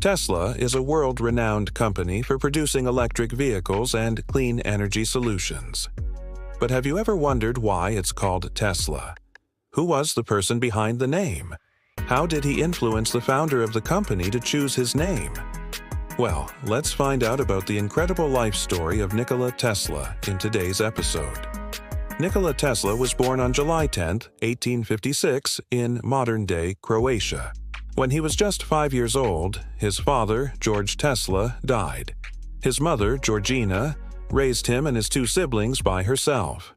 Tesla is a world-renowned company for producing electric vehicles and clean energy solutions. But have you ever wondered why it's called Tesla? Who was the person behind the name? How did he influence the founder of the company to choose his name? Well, let's find out about the incredible life story of Nikola Tesla in today's episode. Nikola Tesla was born on July 10, 1856, in modern-day Croatia. When he was just 5 years old, his father, George Tesla, died. His mother, Georgina, raised him and his two siblings by herself.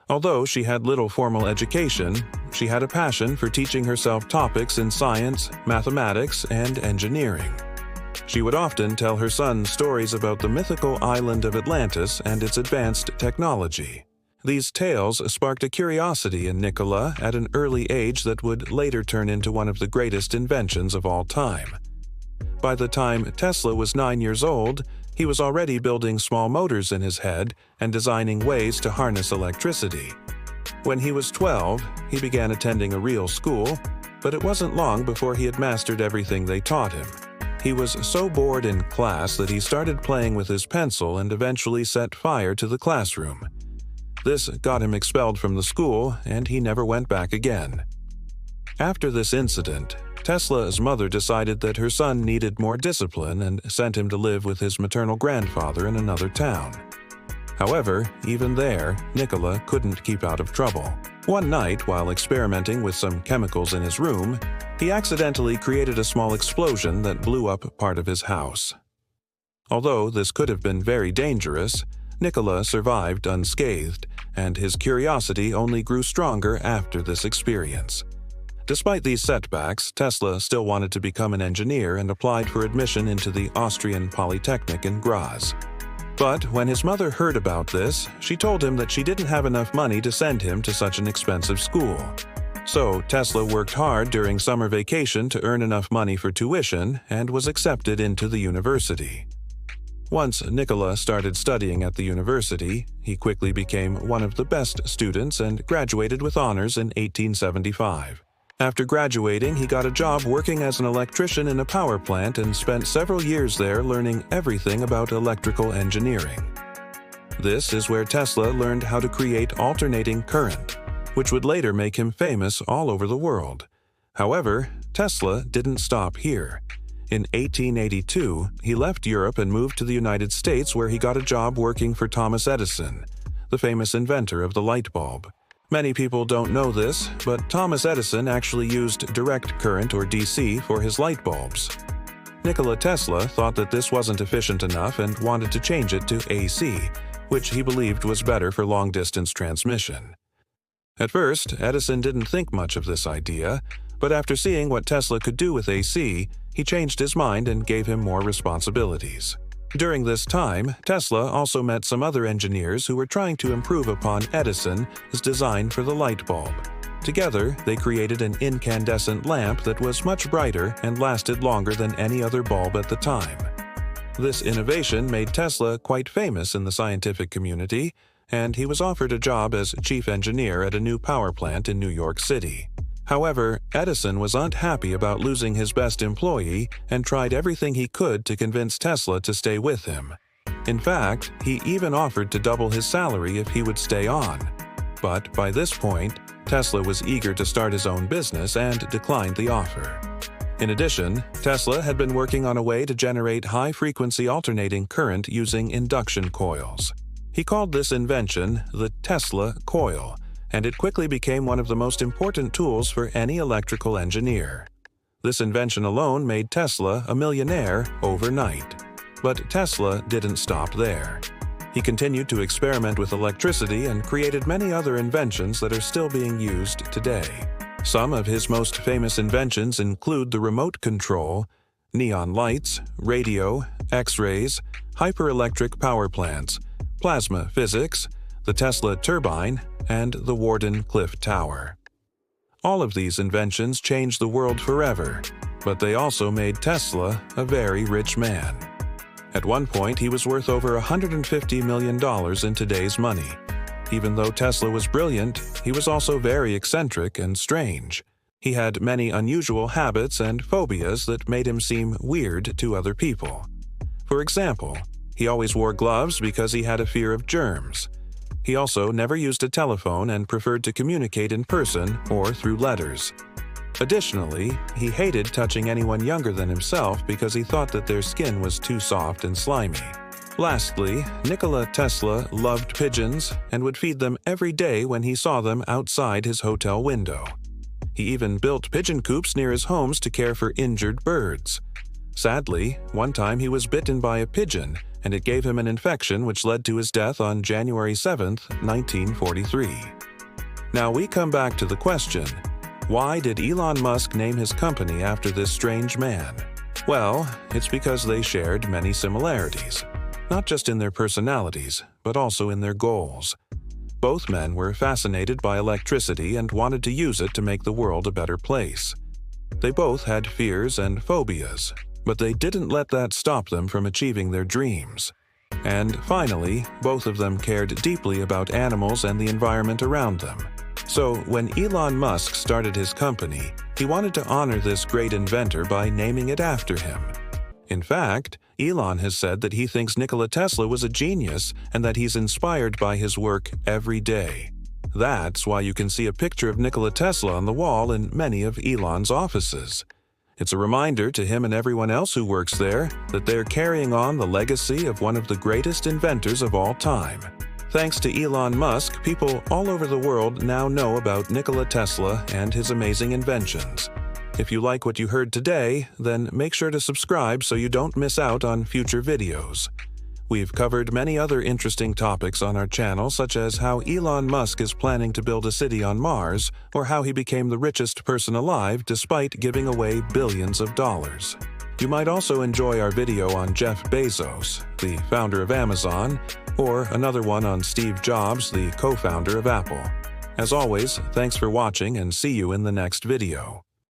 Although she had little formal education, she had a passion for teaching herself topics in science, mathematics, and engineering. She would often tell her sons stories about the mythical island of Atlantis and its advanced technology. These tales sparked a curiosity in Nikola at an early age that would later turn into one of the greatest inventions of all time. By the time Tesla was 9 years old, he was already building small motors in his head and designing ways to harness electricity. When he was 12, he began attending a real school, but it wasn't long before he had mastered everything they taught him. He was so bored in class that he started playing with his pencil and eventually set fire to the classroom. This got him expelled from the school, and he never went back again. After this incident, Tesla's mother decided that her son needed more discipline and sent him to live with his maternal grandfather in another town. However, even there, Nikola couldn't keep out of trouble. One night, while experimenting with some chemicals in his room, he accidentally created a small explosion that blew up part of his house. Although this could have been very dangerous, Nikola survived unscathed, and his curiosity only grew stronger after this experience. Despite these setbacks, Tesla still wanted to become an engineer and applied for admission into the Austrian Polytechnic in Graz. But when his mother heard about this, she told him that she didn't have enough money to send him to such an expensive school. So Tesla worked hard during summer vacation to earn enough money for tuition and was accepted into the university. Once Nikola started studying at the university, he quickly became one of the best students and graduated with honors in 1875. After graduating, he got a job working as an electrician in a power plant and spent several years there learning everything about electrical engineering. This is where Tesla learned how to create alternating current, which would later make him famous all over the world. However, Tesla didn't stop here. In 1882, he left Europe and moved to the United States, where he got a job working for Thomas Edison, the famous inventor of the light bulb. Many people don't know this, but Thomas Edison actually used direct current or DC for his light bulbs. Nikola Tesla thought that this wasn't efficient enough and wanted to change it to AC, which he believed was better for long-distance transmission. At first, Edison didn't think much of this idea, but after seeing what Tesla could do with AC, he changed his mind and gave him more responsibilities. During this time, Tesla also met some other engineers who were trying to improve upon Edison's design for the light bulb. Together, they created an incandescent lamp that was much brighter and lasted longer than any other bulb at the time. This innovation made Tesla quite famous in the scientific community, and he was offered a job as chief engineer at a new power plant in New York City. However, Edison was unhappy about losing his best employee and tried everything he could to convince Tesla to stay with him. In fact, he even offered to double his salary if he would stay on. But by this point, Tesla was eager to start his own business and declined the offer. In addition, Tesla had been working on a way to generate high-frequency alternating current using induction coils. He called this invention the Tesla coil, and it quickly became one of the most important tools for any electrical engineer. This invention alone made Tesla a millionaire overnight. But Tesla didn't stop there. He continued to experiment with electricity and created many other inventions that are still being used today. Some of his most famous inventions include the remote control, neon lights, radio, X-rays, hyperelectric power plants, plasma physics, the Tesla turbine, and the Warden Cliff Tower. All of these inventions changed the world forever, but they also made Tesla a very rich man. At one point, he was worth over $150 million in today's money. Even though Tesla was brilliant, he was also very eccentric and strange. He had many unusual habits and phobias that made him seem weird to other people. For example, he always wore gloves because he had a fear of germs. He also never used a telephone and preferred to communicate in person or through letters. Additionally, he hated touching anyone younger than himself because he thought that their skin was too soft and slimy. Lastly, Nikola Tesla loved pigeons and would feed them every day when he saw them outside his hotel window. He even built pigeon coops near his homes to care for injured birds. Sadly, one time he was bitten by a pigeon, and it gave him an infection which led to his death on January 7, 1943. Now we come back to the question, why did Elon Musk name his company after this strange man? Well, it's because they shared many similarities, not just in their personalities, but also in their goals. Both men were fascinated by electricity and wanted to use it to make the world a better place. They both had fears and phobias, but they didn't let that stop them from achieving their dreams. And finally, both of them cared deeply about animals and the environment around them. So when Elon Musk started his company, he wanted to honor this great inventor by naming it after him. In fact, Elon has said that he thinks Nikola Tesla was a genius and that he's inspired by his work every day. That's why you can see a picture of Nikola Tesla on the wall in many of Elon's offices. It's a reminder to him and everyone else who works there that they're carrying on the legacy of one of the greatest inventors of all time. Thanks to Elon Musk, people all over the world now know about Nikola Tesla and his amazing inventions. If you like what you heard today, then make sure to subscribe so you don't miss out on future videos. We've covered many other interesting topics on our channel, such as how Elon Musk is planning to build a city on Mars, or how he became the richest person alive despite giving away billions of dollars. You might also enjoy our video on Jeff Bezos, the founder of Amazon, or another one on Steve Jobs, the co-founder of Apple. As always, thanks for watching and see you in the next video.